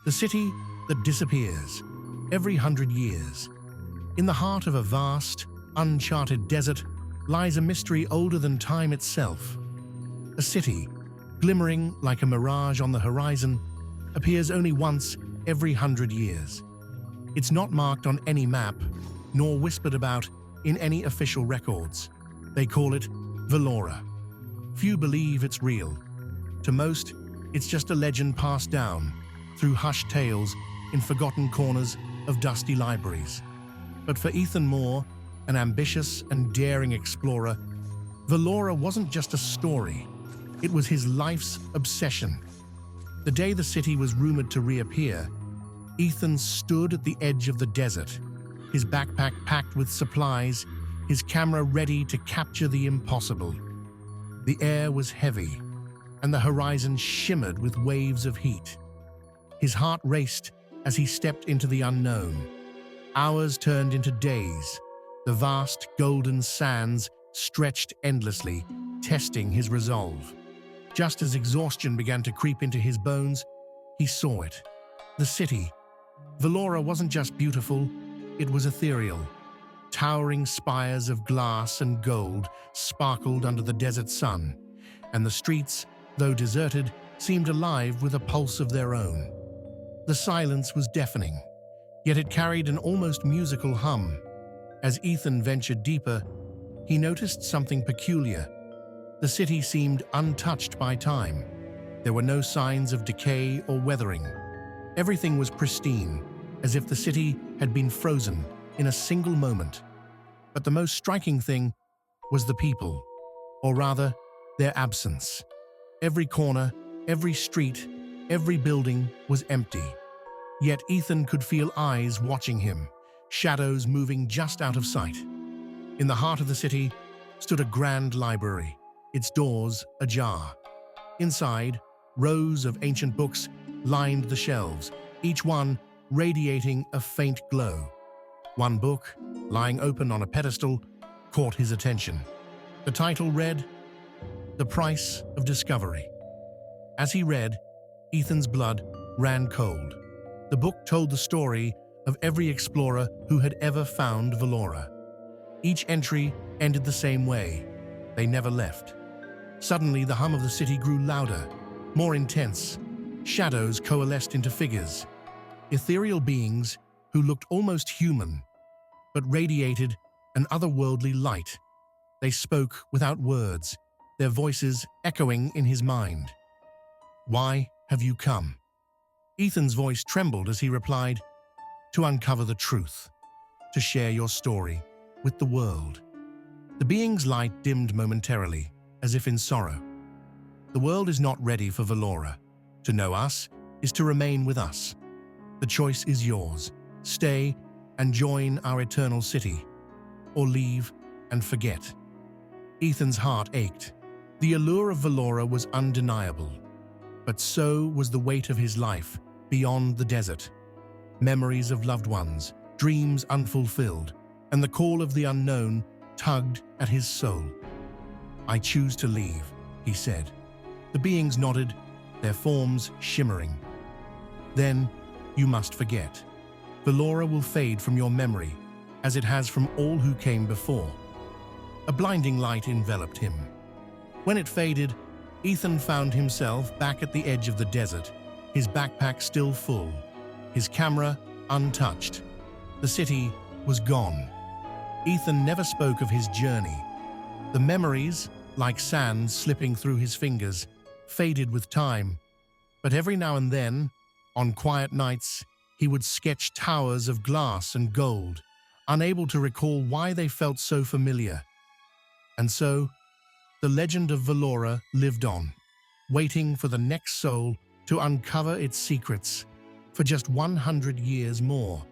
The city that disappears every 100 years. In the heart of a vast, uncharted desert lies a mystery older than time itself. A city, glimmering like a mirage on the horizon, appears only once every 100 years. It's not marked on any map, nor whispered about in any official records. They call it Velora. Few believe it's real. To most, it's just a legend passed down through hushed tales in forgotten corners of dusty libraries. But for Ethan Moore, an ambitious and daring explorer, Velora wasn't just a story. It was his life's obsession. The day the city was rumored to reappear, Ethan stood at the edge of the desert, his backpack packed with supplies, his camera ready to capture the impossible. The air was heavy, and the horizon shimmered with waves of heat. His heart raced as he stepped into the unknown. Hours turned into days. The vast golden sands stretched endlessly, testing his resolve. Just as exhaustion began to creep into his bones, he saw it. The city. Velora wasn't just beautiful, it was ethereal. Towering spires of glass and gold sparkled under the desert sun, and the streets, though deserted, seemed alive with a pulse of their own. The silence was deafening, yet it carried an almost musical hum. As Ethan ventured deeper, he noticed something peculiar. The city seemed untouched by time. There were no signs of decay or weathering. Everything was pristine, as if the city had been frozen in a single moment. But the most striking thing was the people, or rather, their absence. Every corner, every street, every building was empty. Yet Ethan could feel eyes watching him, shadows moving just out of sight. In the heart of the city stood a grand library, its doors ajar. Inside, rows of ancient books lined the shelves, each one radiating a faint glow. One book, lying open on a pedestal, caught his attention. The title read, "The Price of Discovery." As he read, Ethan's blood ran cold. The book told the story of every explorer who had ever found Velora. Each entry ended the same way. They never left. Suddenly, the hum of the city grew louder, more intense. Shadows coalesced into figures, ethereal beings who looked almost human, but radiated an otherworldly light. They spoke without words, their voices echoing in his mind. "Why have you come?" Ethan's voice trembled as he replied, "To uncover the truth, to share your story with the world." The being's light dimmed momentarily, as if in sorrow. The world is not ready for Velora. To know us is to remain with us. The choice is yours. Stay and join our eternal city, or leave and forget. Ethan's heart ached. The allure of Velora was undeniable, but so was the weight of his life beyond the desert. Memories of loved ones, dreams unfulfilled, and the call of the unknown tugged at his soul. "I choose to leave," he said. The beings nodded, their forms shimmering. "Then you must forget. Velora will fade from your memory, as it has from all who came before." A blinding light enveloped him. When it faded, Ethan found himself back at the edge of the desert, his backpack still full, his camera untouched. The city was gone. Ethan never spoke of his journey. The memories, like sand slipping through his fingers, faded with time. But every now and then, on quiet nights, he would sketch towers of glass and gold, unable to recall why they felt so familiar. And so, the legend of Velora lived on, waiting for the next soul to uncover its secrets for just 100 years more.